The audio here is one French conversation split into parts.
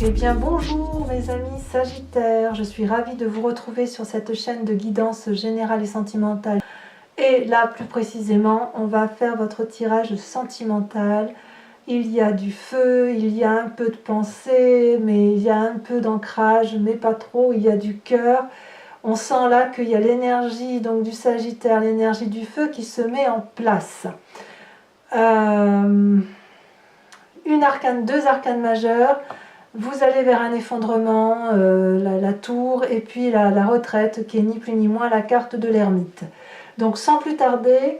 Eh bien bonjour mes amis Sagittaires, je suis ravie de vous retrouver sur cette chaîne de guidance générale et sentimentale. Et là plus précisément, on va faire votre tirage sentimental. Il y a du feu, il y a un peu de pensée, mais il y a un peu d'ancrage, mais pas trop, il y a du cœur. On sent là qu'il y a l'énergie donc du Sagittaire, l'énergie du feu qui se met en place. Deux arcanes majeures. Vous allez vers un effondrement, la tour, et puis la retraite, qui est ni plus ni moins la carte de l'ermite. Donc sans plus tarder,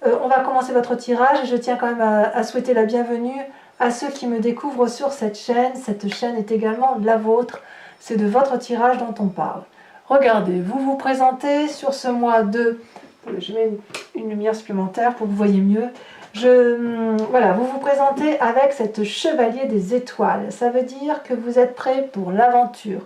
on va commencer votre tirage. Je tiens quand même à souhaiter la bienvenue à ceux qui me découvrent sur cette chaîne. Cette chaîne est également la vôtre. C'est de votre tirage dont on parle. Regardez, vous vous présentez sur ce mois de... Je mets une lumière supplémentaire pour que vous voyez mieux. Voilà, vous vous présentez avec cette chevalier des étoiles. Ça veut dire que vous êtes prêt pour l'aventure.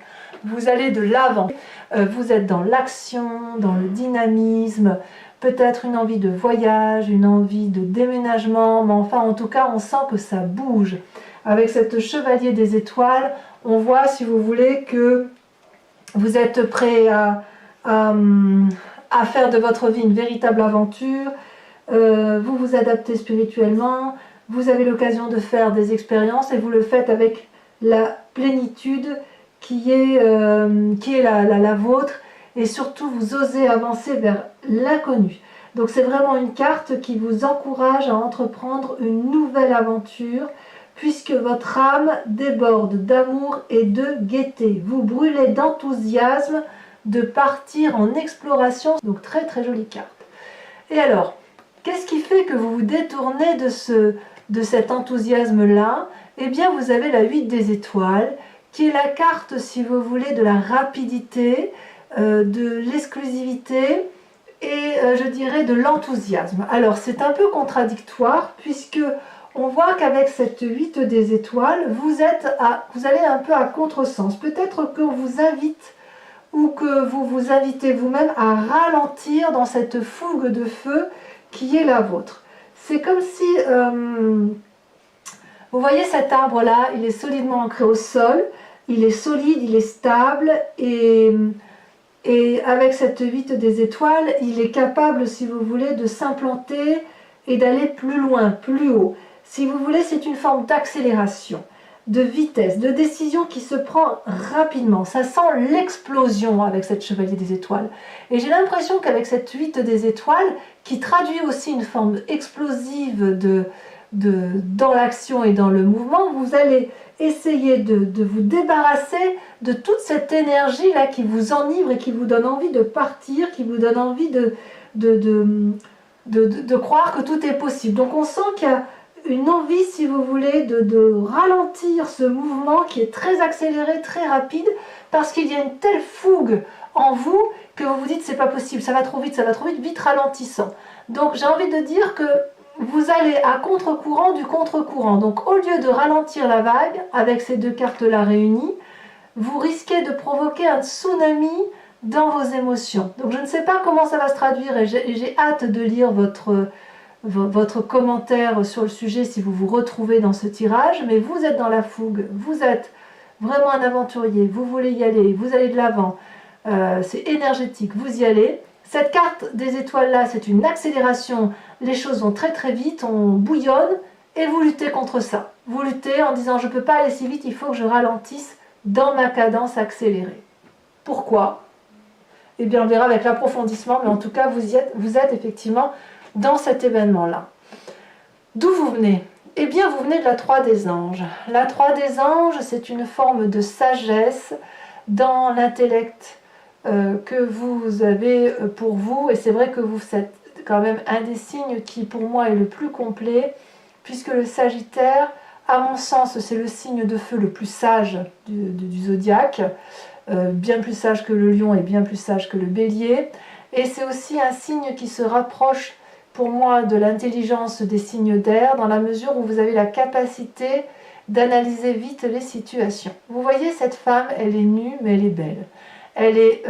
Vous allez de l'avant. Vous êtes dans l'action, dans le dynamisme, peut-être une envie de voyage, une envie de déménagement, mais enfin en tout cas on sent que ça bouge. Avec cette chevalier des étoiles, on voit, si vous voulez, que vous êtes prêt à faire de votre vie une véritable aventure. Vous vous adaptez spirituellement, vous avez l'occasion de faire des expériences et vous le faites avec la plénitude qui est la vôtre, et surtout vous osez avancer vers l'inconnu. Donc c'est vraiment une carte qui vous encourage à entreprendre une nouvelle aventure, puisque votre âme déborde d'amour et de gaieté. Vous brûlez d'enthousiasme de partir en exploration, donc très très jolie carte. Et alors, qu'est-ce qui fait que vous vous détournez de cet enthousiasme-là? Eh bien, vous avez la 8 des étoiles, qui est la carte, si vous voulez, de la rapidité, de l'exclusivité et, je dirais, de l'enthousiasme. Alors, c'est un peu contradictoire, puisque on voit qu'avec cette 8 des étoiles, vous allez un peu à contresens. Peut-être qu'on vous invite ou que vous vous invitez vous-même à ralentir dans cette fougue de feu qui est la vôtre. C'est comme si, vous voyez cet arbre-là, il est solidement ancré au sol, il est solide, il est stable, et avec cette 8 des étoiles, il est capable, si vous voulez, de s'implanter et d'aller plus loin, plus haut. Si vous voulez, c'est une forme d'accélération, de vitesse, de décision qui se prend rapidement. Ça sent l'explosion avec cette chevalier des étoiles. Et j'ai l'impression qu'avec cette 8 des étoiles, qui traduit aussi une forme explosive dans l'action et dans le mouvement, vous allez essayer de vous débarrasser de toute cette énergie-là qui vous enivre et qui vous donne envie de partir, qui vous donne envie de croire que tout est possible. Donc on sent qu'il y a une envie, si vous voulez, de ralentir ce mouvement qui est très accéléré, très rapide, parce qu'il y a une telle fougue en vous que vous vous dites c'est pas possible, ça va trop vite, vite ralentissant. Donc j'ai envie de dire que vous allez à contre-courant du contre-courant. Donc au lieu de ralentir la vague avec ces deux cartes-là réunies, vous risquez de provoquer un tsunami dans vos émotions. Donc je ne sais pas comment ça va se traduire, et j'ai hâte de lire votre commentaire sur le sujet si vous vous retrouvez dans ce tirage, mais vous êtes dans la fougue, vous êtes vraiment un aventurier, vous voulez y aller, vous allez de l'avant, c'est énergétique, vous y allez. Cette carte des étoiles là, c'est une accélération, les choses vont très très vite, on bouillonne, et vous luttez contre ça. Vous luttez en disant je ne peux pas aller si vite, il faut que je ralentisse dans ma cadence accélérée. Pourquoi? Eh bien on verra avec l'approfondissement, mais en tout cas vous êtes effectivement dans cet événement-là. D'où vous venez? Eh bien, vous venez de la 3 des anges. La 3 des anges, c'est une forme de sagesse dans l'intellect que vous avez pour vous. Et c'est vrai que vous êtes quand même un des signes qui, pour moi, est le plus complet, puisque le Sagittaire, à mon sens, c'est le signe de feu le plus sage du zodiaque, bien plus sage que le lion et bien plus sage que le bélier. Et c'est aussi un signe qui se rapproche pour moi de l'intelligence des signes d'air, dans la mesure où vous avez la capacité d'analyser vite les situations. Vous voyez, cette femme, elle est nue, mais elle est belle. Elle est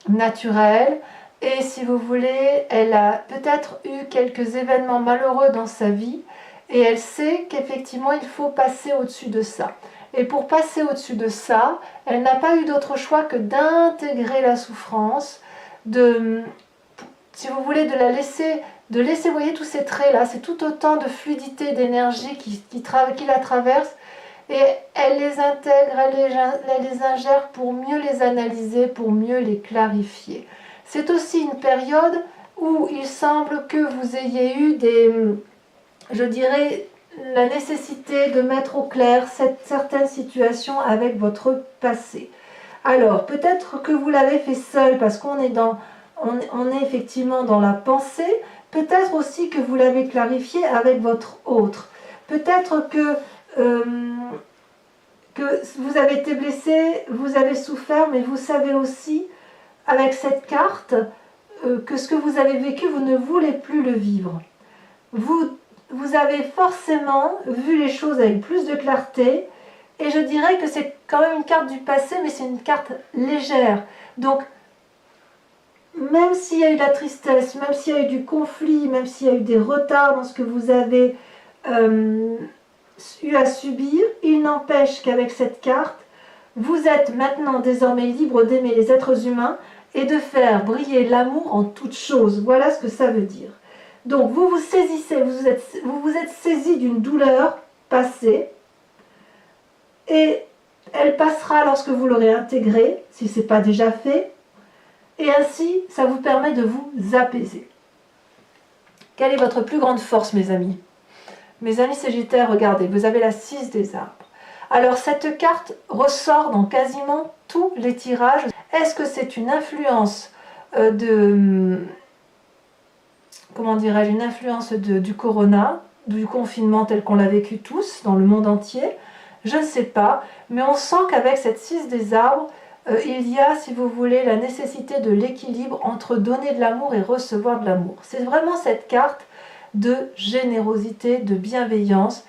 naturelle, et si vous voulez, elle a peut-être eu quelques événements malheureux dans sa vie, et elle sait qu'effectivement, il faut passer au-dessus de ça. Et pour passer au-dessus de ça, elle n'a pas eu d'autre choix que d'intégrer la souffrance, si vous voulez, de laisser, voyez tous ces traits là, c'est tout autant de fluidité, d'énergie qui la traverse, et elle les intègre, elle les ingère pour mieux les analyser, pour mieux les clarifier. C'est aussi une période où il semble que vous ayez eu je dirais, la nécessité de mettre au clair certaines situations avec votre passé. Alors, peut-être que vous l'avez fait seul parce qu'on est on est effectivement dans la pensée, peut-être aussi que vous l'avez clarifié avec votre autre. Peut-être que vous avez été blessé, vous avez souffert, mais vous savez aussi, avec cette carte, que ce que vous avez vécu, vous ne voulez plus le vivre. Vous avez forcément vu les choses avec plus de clarté, et je dirais que c'est quand même une carte du passé, mais c'est une carte légère. Donc, même s'il y a eu de la tristesse, même s'il y a eu du conflit, même s'il y a eu des retards dans ce que vous avez eu à subir, il n'empêche qu'avec cette carte, vous êtes maintenant désormais libre d'aimer les êtres humains et de faire briller l'amour en toutes choses. Voilà ce que ça veut dire. Donc vous vous saisissez, vous vous êtes saisi d'une douleur passée, et elle passera lorsque vous l'aurez intégrée, si ce n'est pas déjà fait, et ainsi ça vous permet de vous apaiser. Quelle est votre plus grande force, mes amis? Mes amis Sagittaires, regardez, vous avez la 6 des arbres. Alors cette carte ressort dans quasiment tous les tirages. Est-ce que c'est une influence comment dirais-je, une influence du corona, du confinement tel qu'on l'a vécu tous dans le monde entier? Je ne sais pas, mais on sent qu'avec cette 6 des arbres, il y a, si vous voulez, la nécessité de l'équilibre entre donner de l'amour et recevoir de l'amour. C'est vraiment cette carte de générosité, de bienveillance.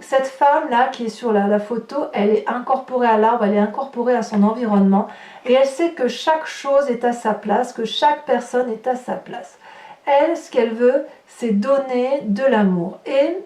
Cette femme-là qui est sur la photo, elle est incorporée à l'arbre, elle est incorporée à son environnement, et elle sait que chaque chose est à sa place, que chaque personne est à sa place. Elle, ce qu'elle veut, c'est donner de l'amour. Et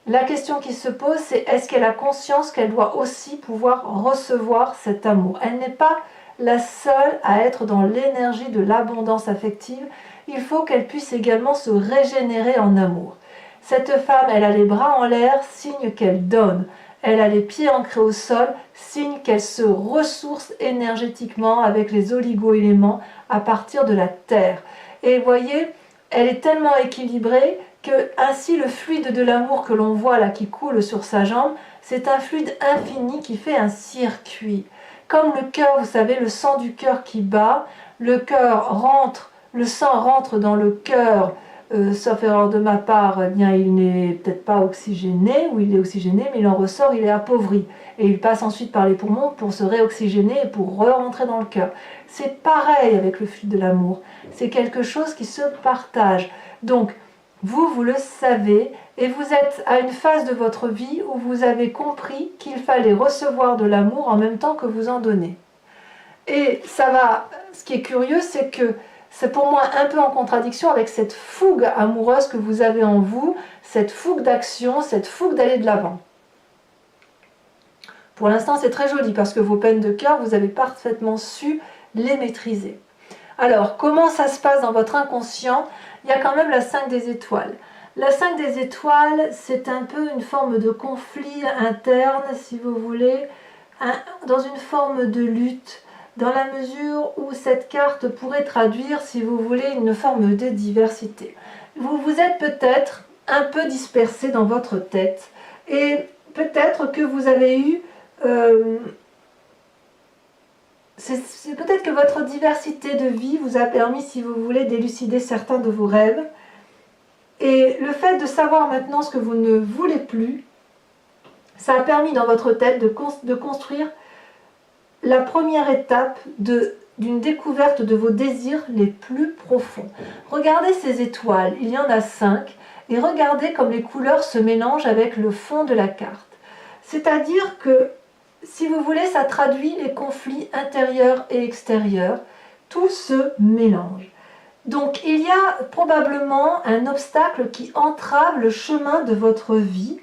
la question qui se pose, c'est est-ce qu'elle a conscience qu'elle doit aussi pouvoir recevoir cet amour? Elle n'est pas la seule à être dans l'énergie de l'abondance affective. Il faut qu'elle puisse également se régénérer en amour. Cette femme, elle a les bras en l'air, signe qu'elle donne. Elle a les pieds ancrés au sol, signe qu'elle se ressource énergétiquement avec les oligo-éléments à partir de la terre. Et voyez, elle est tellement équilibrée que ainsi le fluide de l'amour que l'on voit là qui coule sur sa jambe, c'est un fluide infini qui fait un circuit. Comme le cœur, vous savez, le sang du cœur qui bat, le sang rentre dans le cœur, sauf erreur de ma part, eh bien, il n'est peut-être pas oxygéné, ou il est oxygéné, mais il en ressort, il est appauvri. Et il passe ensuite par les poumons pour se réoxygéner et pour re-rentrer dans le cœur. C'est pareil avec le fluide de l'amour. C'est quelque chose qui se partage. Donc, vous le savez, et vous êtes à une phase de votre vie où vous avez compris qu'il fallait recevoir de l'amour en même temps que vous en donnez. Et ce qui est curieux, c'est que c'est pour moi un peu en contradiction avec cette fougue amoureuse que vous avez en vous, cette fougue d'action, cette fougue d'aller de l'avant. Pour l'instant, c'est très joli parce que vos peines de cœur, vous avez parfaitement su les maîtriser. Alors, comment ça se passe dans votre inconscient? Il y a quand même la 5 des étoiles. La 5 des étoiles, c'est un peu une forme de conflit interne, si vous voulez, dans une forme de lutte, dans la mesure où cette carte pourrait traduire, si vous voulez, une forme de diversité. Vous vous êtes peut-être un peu dispersé dans votre tête, et peut-être que vous avez eu... c'est peut-être que votre diversité de vie vous a permis, si vous voulez, d'élucider certains de vos rêves. Et le fait de savoir maintenant ce que vous ne voulez plus, ça a permis dans votre tête de construire la première étape d'une découverte de vos désirs les plus profonds. Regardez ces étoiles, il y en a 5, et regardez comme les couleurs se mélangent avec le fond de la carte. C'est-à-dire que, si vous voulez, ça traduit les conflits intérieurs et extérieurs, tout se mélange. Donc il y a probablement un obstacle qui entrave le chemin de votre vie,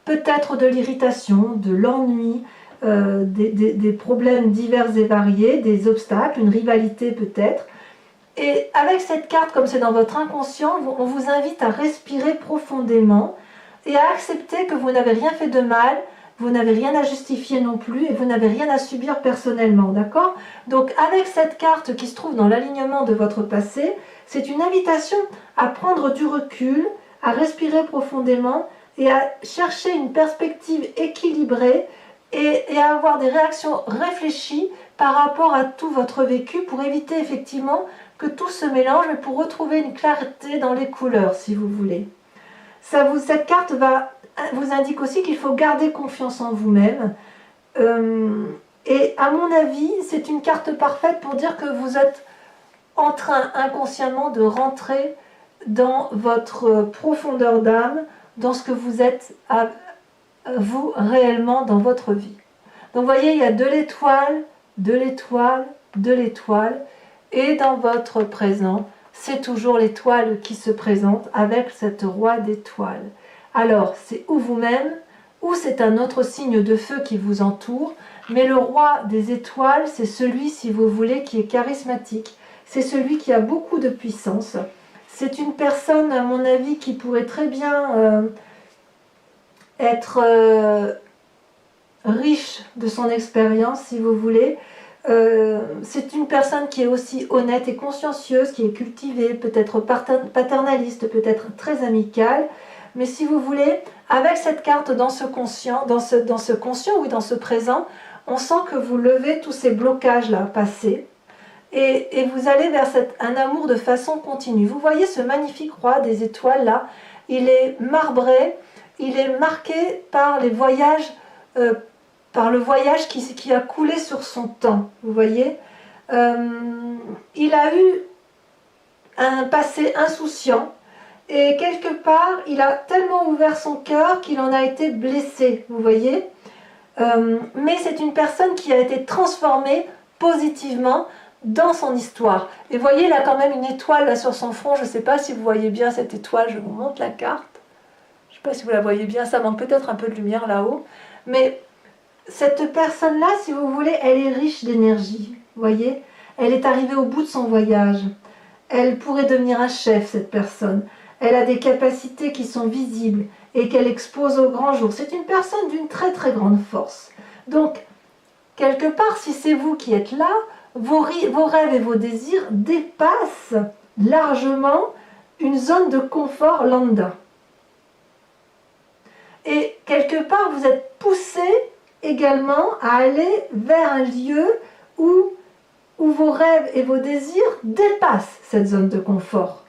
peut-être de l'irritation, de l'ennui, des problèmes divers et variés, des obstacles, une rivalité peut-être. Et avec cette carte, comme c'est dans votre inconscient, on vous invite à respirer profondément et à accepter que vous n'avez rien fait de mal, vous n'avez rien à justifier non plus et vous n'avez rien à subir personnellement, d'accord? Donc avec cette carte qui se trouve dans l'alignement de votre passé, c'est une invitation à prendre du recul, à respirer profondément et à chercher une perspective équilibrée et à avoir des réactions réfléchies par rapport à tout votre vécu pour éviter effectivement que tout se mélange, mais pour retrouver une clarté dans les couleurs, si vous voulez. Cette carte vous indique aussi qu'il faut garder confiance en vous-même. Et à mon avis, c'est une carte parfaite pour dire que vous êtes en train inconsciemment de rentrer dans votre profondeur d'âme, dans ce que vous êtes vous réellement dans votre vie. Donc vous voyez, il y a de l'étoile, de l'étoile, de l'étoile, et dans votre présent, c'est toujours l'étoile qui se présente avec cette roi d'étoiles. Alors, c'est ou vous-même, ou c'est un autre signe de feu qui vous entoure, mais le roi des étoiles, c'est celui, si vous voulez, qui est charismatique, c'est celui qui a beaucoup de puissance. C'est une personne, à mon avis, qui pourrait très bien être riche de son expérience, si vous voulez. C'est une personne qui est aussi honnête et consciencieuse, qui est cultivée, peut-être paternaliste, peut-être très amicale. Mais si vous voulez, avec cette carte dans ce conscient, dans ce conscient, oui, dans ce présent, on sent que vous levez tous ces blocages-là passés. Et vous allez vers un amour de façon continue. Vous voyez ce magnifique roi des étoiles là, il est marbré, il est marqué par les voyages, par le voyage qui a coulé sur son temps. Vous voyez, il a eu un passé insouciant et quelque part, il a tellement ouvert son cœur qu'il en a été blessé. Vous voyez, mais c'est une personne qui a été transformée positivement dans son histoire. Et vous voyez, il a quand même une étoile là sur son front. Je ne sais pas si vous voyez bien cette étoile. Je vous montre la carte. Je ne sais pas si vous la voyez bien. Ça manque peut-être un peu de lumière là-haut. Mais cette personne-là, si vous voulez, elle est riche d'énergie. Vous voyez, elle est arrivée au bout de son voyage. Elle pourrait devenir un chef, cette personne. Elle a des capacités qui sont visibles et qu'elle expose au grand jour. C'est une personne d'une très très grande force. Donc, quelque part, si c'est vous qui êtes là, vos rêves et vos désirs dépassent largement une zone de confort lambda. Et quelque part, vous êtes poussé également à aller vers un lieu où vos rêves et vos désirs dépassent cette zone de confort.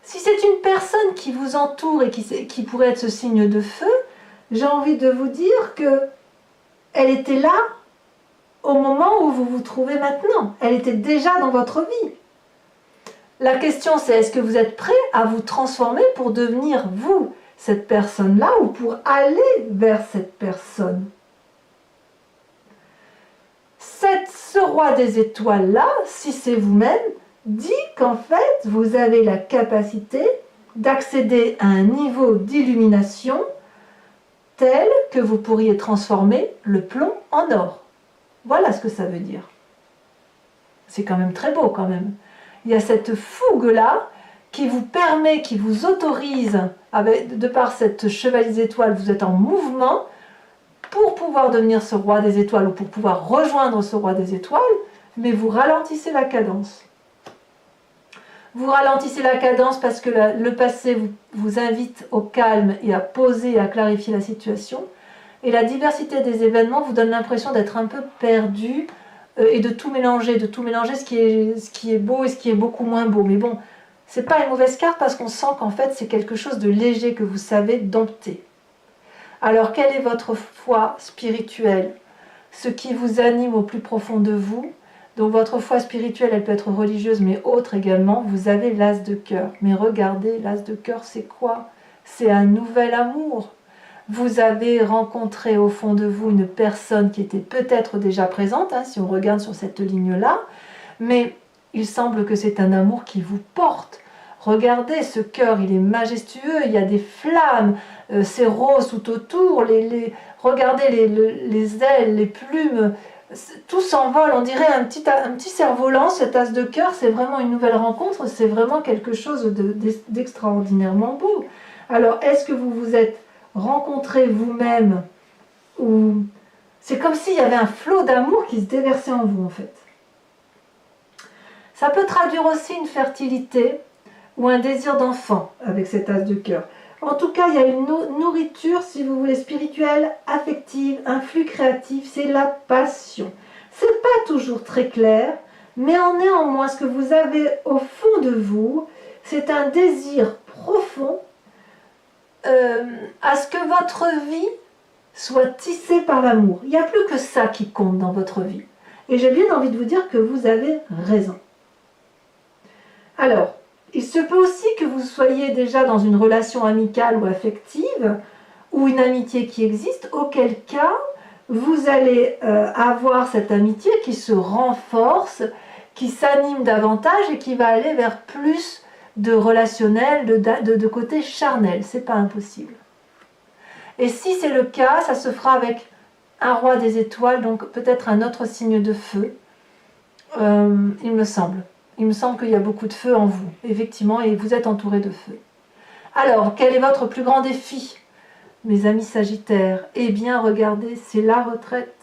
Si c'est une personne qui vous entoure et qui pourrait être ce signe de feu, j'ai envie de vous dire que elle était là au moment où vous vous trouvez maintenant. Elle était déjà dans votre vie. La question c'est, est-ce que vous êtes prêt à vous transformer pour devenir vous, cette personne-là, ou pour aller vers cette personne? Ce roi des étoiles-là, si c'est vous-même, dit qu'en fait, vous avez la capacité d'accéder à un niveau d'illumination tel que vous pourriez transformer le plomb en or. Voilà ce que ça veut dire. C'est quand même très beau quand même. Il y a cette fougue-là qui vous permet, qui vous autorise, de par cette chevalier des étoiles, vous êtes en mouvement pour pouvoir devenir ce roi des étoiles ou pour pouvoir rejoindre ce roi des étoiles, mais vous ralentissez la cadence. Vous ralentissez la cadence parce que le passé vous invite au calme et à poser et à clarifier la situation. Et la diversité des événements vous donne l'impression d'être un peu perdu et de tout mélanger ce qui est beau et ce qui est beaucoup moins beau. Mais bon, c'est pas une mauvaise carte parce qu'on sent qu'en fait c'est quelque chose de léger que vous savez dompter. Alors quelle est votre foi spirituelle? Ce qui vous anime au plus profond de vous? Donc votre foi spirituelle, elle peut être religieuse, mais autre également. Vous avez l'as de cœur. Mais regardez, l'as de cœur, c'est quoi? C'est un nouvel amour. Vous avez rencontré au fond de vous une personne qui était peut-être déjà présente, hein, si on regarde sur cette ligne-là, mais il semble que c'est un amour qui vous porte. Regardez, ce cœur, il est majestueux, il y a des flammes, c'est rose tout autour, regardez les ailes, les plumes, tout s'envole, on dirait un petit cerf-volant, cette as de cœur, c'est vraiment une nouvelle rencontre, c'est vraiment quelque chose d'extraordinairement beau. Alors, est-ce que vous vous êtes rencontrés vous-même, ou c'est comme s'il y avait un flot d'amour qui se déversait en vous, en fait. Ça peut traduire aussi une fertilité ou un désir d'enfant avec cette as de cœur. En tout cas, il y a une nourriture, si vous voulez, spirituelle, affective, un flux créatif, c'est la passion. C'est pas toujours très clair, mais en néanmoins, ce que vous avez au fond de vous, c'est un désir profond à ce que votre vie soit tissée par l'amour. Il n'y a plus que ça qui compte dans votre vie. Et j'ai bien envie de vous dire que vous avez raison. Alors, il se peut aussi que vous soyez déjà dans une relation amicale ou affective, ou une amitié qui existe, auquel cas, vous allez avoir cette amitié qui se renforce, qui s'anime davantage et qui va aller vers plus de relationnel, de côté charnel. C'est pas impossible. Et si c'est le cas, ça se fera avec un roi des étoiles, donc peut-être un autre signe de feu, il me semble. Il me semble qu'il y a beaucoup de feu en vous, effectivement, et vous êtes entouré de feu. Alors, quel est votre plus grand défi, mes amis Sagittaires? Eh bien, regardez, c'est la retraite,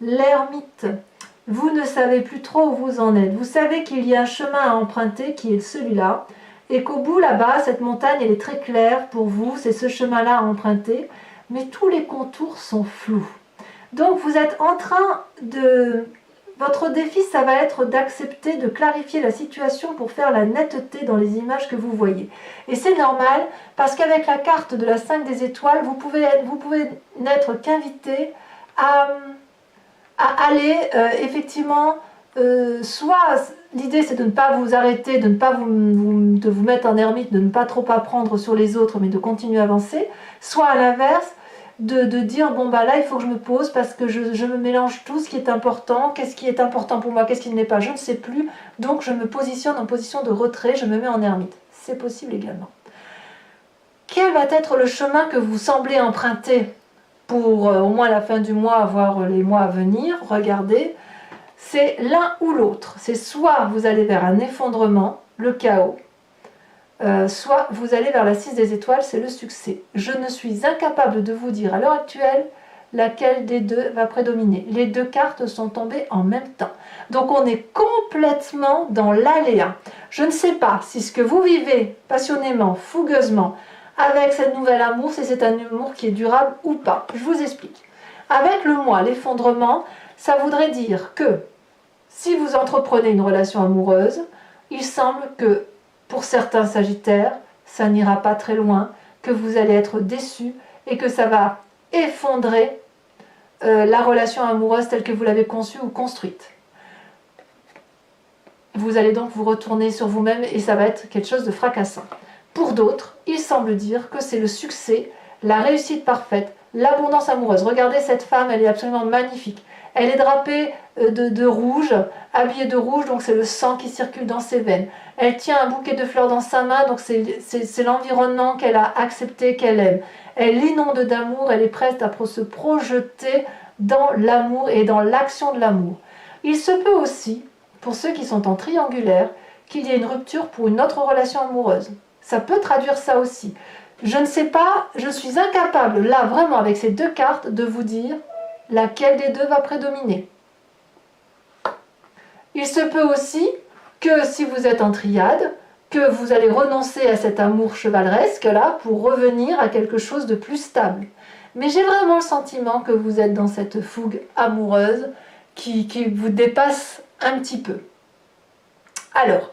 l'ermite. Vous ne savez plus trop où vous en êtes. Vous savez qu'il y a un chemin à emprunter qui est celui-là, et qu'au bout, là-bas, cette montagne, elle est très claire pour vous, c'est ce chemin-là à emprunter, mais tous les contours sont flous. Donc, vous êtes en train de... Votre défi, ça va être d'accepter, de clarifier la situation pour faire la netteté dans les images que vous voyez. Et c'est normal, parce qu'avec la carte de la 5 des étoiles, vous pouvez n'être qu'invité à aller, effectivement, soit l'idée c'est de ne pas vous arrêter, de ne pas de vous mettre en ermite, de ne pas trop apprendre sur les autres, mais de continuer à avancer, soit à l'inverse, de dire bon bah là il faut que je me pose parce que je me mélange tout ce qui est important, qu'est-ce qui est important pour moi, qu'est-ce qui ne l'est pas, je ne sais plus, donc je me positionne en position de retrait, je me mets en ermite. C'est possible également. Quel va être le chemin que vous semblez emprunter pour au moins la fin du mois, voire les mois à venir? Regardez, c'est l'un ou l'autre. C'est soit vous allez vers un effondrement, le chaos, soit vous allez vers la 6 des étoiles, c'est le succès. Je ne suis incapable de vous dire à l'heure actuelle laquelle des deux va prédominer. Les deux cartes sont tombées en même temps. Donc on est complètement dans l'aléa. Je ne sais pas si ce que vous vivez passionnément, fougueusement, avec cette nouvelle amour, si c'est un amour qui est durable ou pas. Je vous explique. Avec le mois, l'effondrement, ça voudrait dire que si vous entreprenez une relation amoureuse, il semble que pour certains Sagittaires, ça n'ira pas très loin, que vous allez être déçus et que ça va effondrer la relation amoureuse telle que vous l'avez conçue ou construite. Vous allez donc vous retourner sur vous-même et ça va être quelque chose de fracassant. Pour d'autres, il semble dire que c'est le succès, la réussite parfaite, l'abondance amoureuse. Regardez cette femme, elle est absolument magnifique. Elle est drapée de rouge, habillée de rouge, donc c'est le sang qui circule dans ses veines. Elle tient un bouquet de fleurs dans sa main, donc c'est l'environnement qu'elle a accepté, qu'elle aime. Elle l'inonde d'amour, elle est prête à se projeter dans l'amour et dans l'action de l'amour. Il se peut aussi, pour ceux qui sont en triangulaire, qu'il y ait une rupture pour une autre relation amoureuse. Ça peut traduire ça aussi. Je ne sais pas, je suis incapable, là vraiment avec ces deux cartes, de vous dire laquelle des deux va prédominer. Il se peut aussi que si vous êtes en triade, que vous allez renoncer à cet amour chevaleresque là pour revenir à quelque chose de plus stable. Mais j'ai vraiment le sentiment que vous êtes dans cette fougue amoureuse qui vous dépasse un petit peu. Alors,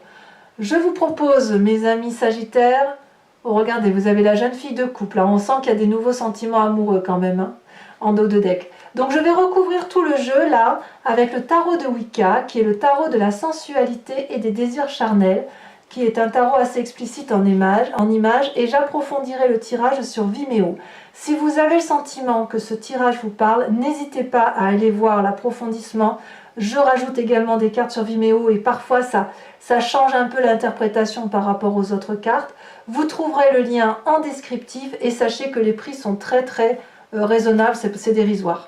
je vous propose, mes amis Sagittaires, oh, regardez, vous avez la jeune fille de couple, là, on sent qu'il y a des nouveaux sentiments amoureux quand même, hein, en dos de deck. Donc je vais recouvrir tout le jeu là avec le tarot de Wicca, qui est le tarot de la sensualité et des désirs charnels, qui est un tarot assez explicite en images, et j'approfondirai le tirage sur Vimeo. Si vous avez le sentiment que ce tirage vous parle, n'hésitez pas à aller voir l'approfondissement. Je rajoute également des cartes sur Vimeo et parfois ça change un peu l'interprétation par rapport aux autres cartes. Vous trouverez le lien en descriptif et sachez que les prix sont très raisonnables, c'est dérisoire.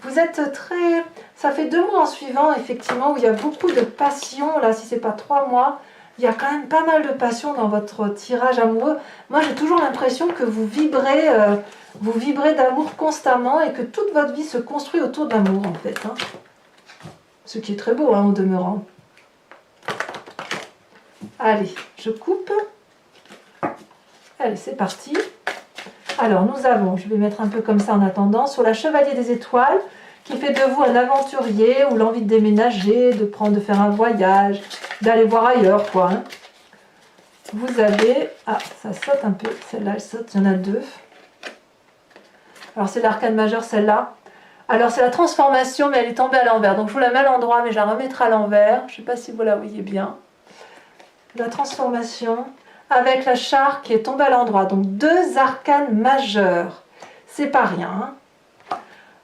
Vous êtes très... Ça fait 2 mois en suivant, effectivement, où il y a beaucoup de passion. Là, si c'est pas 3 mois, il y a quand même pas mal de passion dans votre tirage amoureux. Moi, j'ai toujours l'impression que vous vibrez d'amour constamment et que toute votre vie se construit autour de l'amour, en fait. Hein. Ce qui est très beau, hein, au demeurant. Allez, je coupe. Allez, c'est parti. Alors, nous avons, je vais mettre un peu comme ça en attendant, sur la Chevalier des Étoiles, qui fait de vous un aventurier ou l'envie de déménager, de faire un voyage, d'aller voir ailleurs, quoi. Hein. Vous avez... Ah, ça saute un peu. Celle-là, elle saute. Il y en a 2. Alors, c'est l'arcane majeur, celle-là. Alors, c'est la transformation, mais elle est tombée à l'envers. Donc, je vous la mets à l'endroit, mais je la remettrai à l'envers. Je ne sais pas si vous la voyez bien. La transformation avec la char qui est tombée à l'endroit. Donc, 2 arcanes majeurs. C'est pas rien. Hein.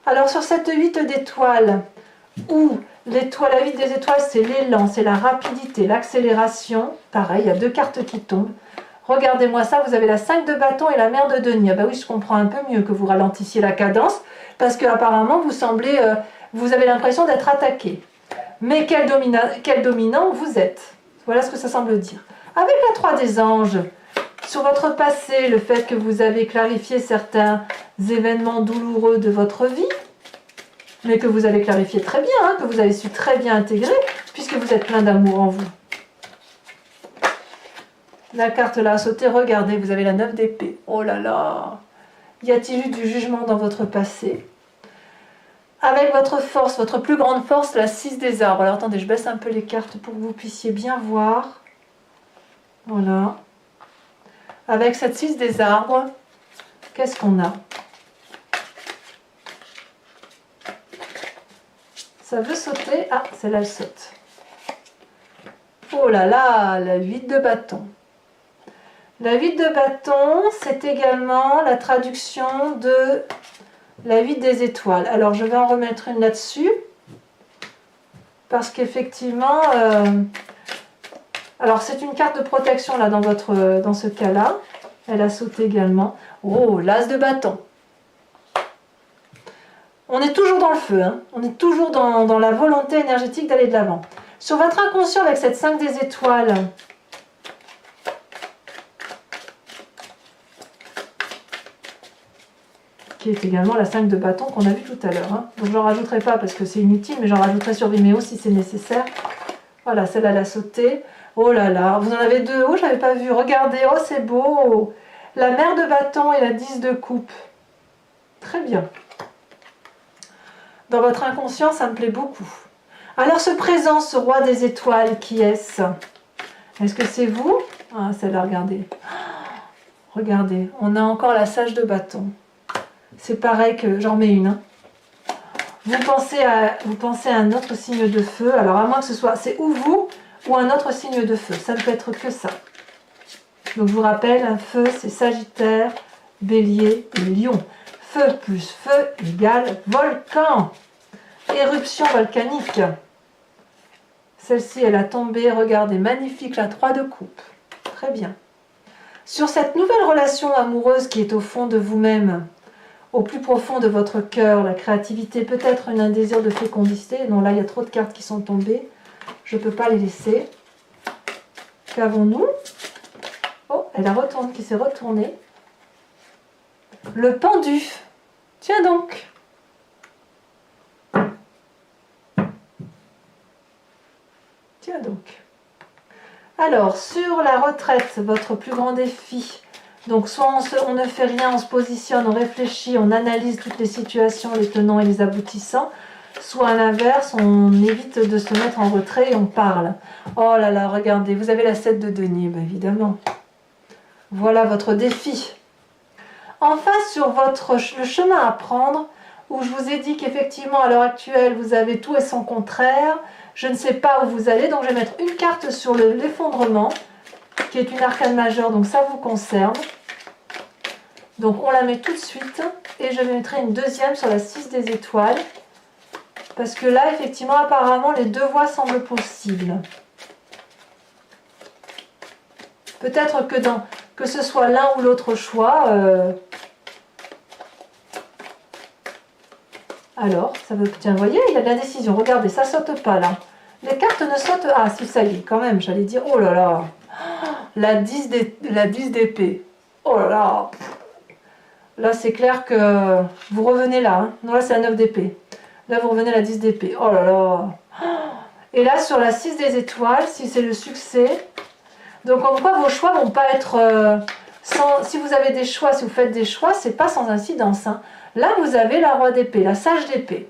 Alors, sur cette 8 d'étoiles, où l'étoile, la 8 des étoiles, c'est l'élan, c'est la rapidité, l'accélération. Pareil, il y a 2 cartes qui tombent. Regardez-moi ça, vous avez la 5 de bâton et la mère de denier. Ah bah oui, je comprends un peu mieux que vous ralentissiez la cadence, parce qu'apparemment, vous avez l'impression d'être attaqué. Mais quel dominant vous êtes. Voilà ce que ça semble dire. Avec la 3 des anges, sur votre passé, le fait que vous avez clarifié certains événements douloureux de votre vie, mais que vous avez clarifié très bien, hein, que vous avez su très bien intégrer, puisque vous êtes plein d'amour en vous. La carte là a sauté, regardez, vous avez la 9 d'épée. Oh là là! Y a-t-il eu du jugement dans votre passé? Avec votre force, votre plus grande force, la 6 des arbres. Alors attendez, je baisse un peu les cartes pour que vous puissiez bien voir. Voilà. Avec cette 6 des arbres, qu'est-ce qu'on a? Ça veut sauter. Ah, celle-là, elle saute. Oh là là, la 8 de bâton. La 8 de bâton, c'est également la traduction de la 8 des étoiles. Alors, je vais en remettre une là-dessus. Parce qu'effectivement... alors, c'est une carte de protection là dans ce cas-là. Elle a sauté également. Oh, l'as de bâton. On est toujours dans le feu. Hein. On est toujours dans la volonté énergétique d'aller de l'avant. Sur votre inconscient avec cette 5 des étoiles... qui est également la 5 de bâton qu'on a vu tout à l'heure. Hein. Donc j'en rajouterai pas parce que c'est inutile, mais j'en rajouterai sur Vimeo si c'est nécessaire. Voilà, celle-là, elle a sauté. Oh là là, vous en avez 2. Oh, je n'avais pas vu. Regardez, oh, c'est beau. La mère de bâton et la 10 de coupe. Très bien. Dans votre inconscient, ça me plaît beaucoup. Alors, ce présent, ce roi des étoiles, qui est-ce? Est-ce que c'est vous? Ah, celle-là, regardez. Regardez, on a encore la sage de bâton. C'est pareil que j'en mets une. Hein. Vous pensez à un autre signe de feu. Alors, à moins que ce soit... C'est ou vous ou un autre signe de feu. Ça ne peut être que ça. Donc, je vous rappelle, un feu, c'est Sagittaire, Bélier et Lion. Feu plus feu égale volcan. Éruption volcanique. Celle-ci, elle a tombé. Regardez, magnifique, la 3 de coupe. Très bien. Sur cette nouvelle relation amoureuse qui est au fond de vous-même, au plus profond de votre cœur, la créativité, peut-être un désir de fécondité. Non, là, il y a trop de cartes qui sont tombées. Je ne peux pas les laisser. Qu'avons-nous? Oh, elle a retourné, qui s'est retournée. Le pendu. Tiens donc. Tiens donc. Alors, sur la retraite, votre plus grand défi. Donc, soit on ne fait rien, on se positionne, on réfléchit, on analyse toutes les situations, les tenants et les aboutissants. Soit à l'inverse, on évite de se mettre en retrait et on parle. Oh là là, regardez, vous avez la 7 de denier, bien évidemment. Voilà votre défi. Enfin, sur le chemin à prendre, où je vous ai dit qu'effectivement, à l'heure actuelle, vous avez tout et son contraire. Je ne sais pas où vous allez, donc je vais mettre une carte sur l'effondrement. qui est une arcane majeure, donc ça vous concerne. Donc on la met tout de suite et je mettrai une deuxième sur la 6 des étoiles. Parce que là, effectivement, apparemment, les deux voies semblent possibles. Peut-être que ce soit l'un ou l'autre choix. Alors, ça veut... Tiens, vous voyez, il y a de la décision. Regardez, ça saute pas là. Les cartes ne sautent... Ah, si, ça y est, quand même, j'allais dire... Oh là là, la 10 d'épée. Oh là là. Là, c'est clair que vous revenez là. Hein. Non, là, c'est la 9 d'épée. Là, vous revenez à la 10 d'épée. Oh là là. Et là, sur la 6 des étoiles, si c'est le succès... Donc, en quoi vos choix vont pas être... si vous avez des choix, si vous faites des choix, c'est pas sans incidence. Hein. Là, vous avez la roi d'épée, la sage d'épée.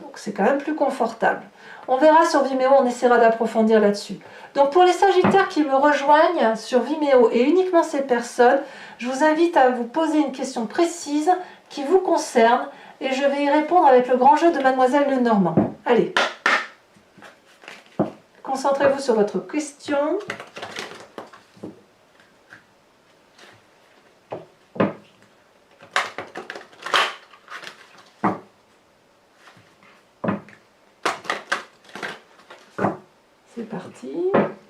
Donc, c'est quand même plus confortable. On verra sur Vimeo, on essaiera d'approfondir là-dessus. Donc, pour les Sagittaires qui me rejoignent sur Vimeo et uniquement ces personnes, je vous invite à vous poser une question précise qui vous concerne et je vais y répondre avec le grand jeu de Mademoiselle Lenormand. Allez, concentrez-vous sur votre question. C'est parti,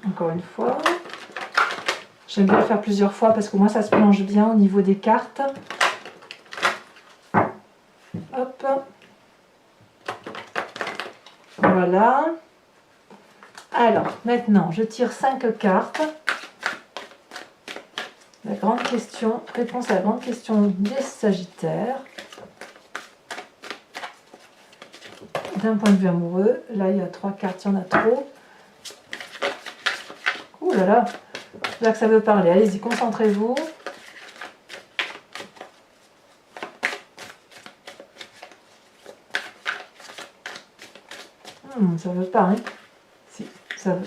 encore une fois. J'aime bien le faire plusieurs fois parce que moi ça se plonge bien au niveau des cartes. Hop. Voilà. Alors, maintenant, je tire 5 cartes. La grande question, réponse à la grande question des Sagittaires. D'un point de vue amoureux, là il y a 3 cartes, il y en a trop. Ouh là là, là que ça veut parler. Allez-y, concentrez-vous. Ça veut pas, hein? Si, ça veut.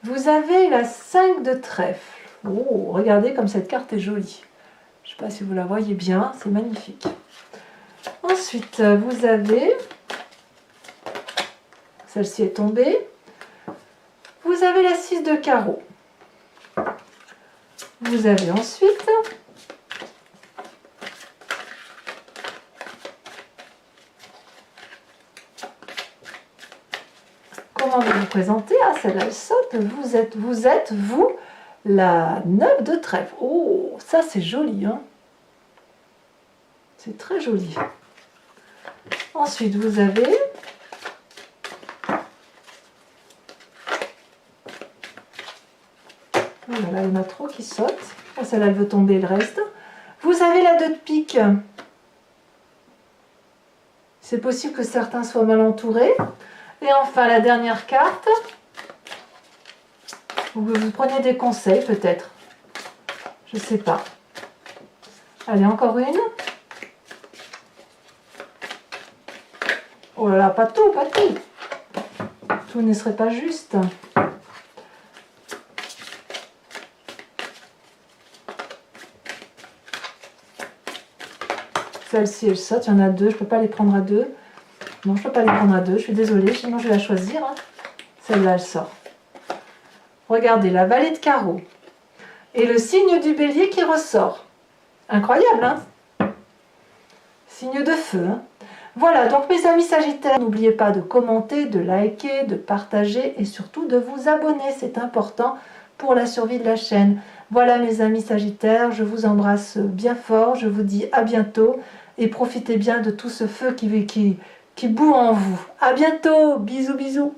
Vous avez la 5 de trèfle. Oh, regardez comme cette carte est jolie. Je ne sais pas si vous la voyez bien, c'est magnifique. Ensuite, vous avez... Celle-ci est tombée. Vous avez la 6 de carreau. Vous avez ensuite comment vous vous présentez? Ah, celle-là elle saute. Vous êtes vous la 9 de trèfle. Oh, ça c'est joli, hein? C'est très joli. Ensuite, vous avez oh là, il y en a trop qui sautent. Oh, celle-là, elle veut tomber, le reste. Vous avez la 2 de pique. C'est possible que certains soient mal entourés. Et enfin, la dernière carte. Vous prenez des conseils, peut-être. Je ne sais pas. Allez, encore une. Oh là là, pas tout, pas tout. Tout ne serait pas juste. Celle-ci, elle saute. Il y en a 2. Je ne peux pas les prendre à 2. Non, je ne peux pas les prendre à 2. Je suis désolée. Sinon, je vais la choisir. Hein. Celle-là, elle sort. Regardez, la vallée de carreau. Et le signe du bélier qui ressort. Incroyable, hein? Signe de feu, hein? Voilà, donc mes amis Sagittaires, n'oubliez pas de commenter, de liker, de partager et surtout de vous abonner. C'est important pour la survie de la chaîne. Voilà mes amis Sagittaires, je vous embrasse bien fort. Je vous dis à bientôt et profitez bien de tout ce feu qui bout en vous. À bientôt, bisous bisous.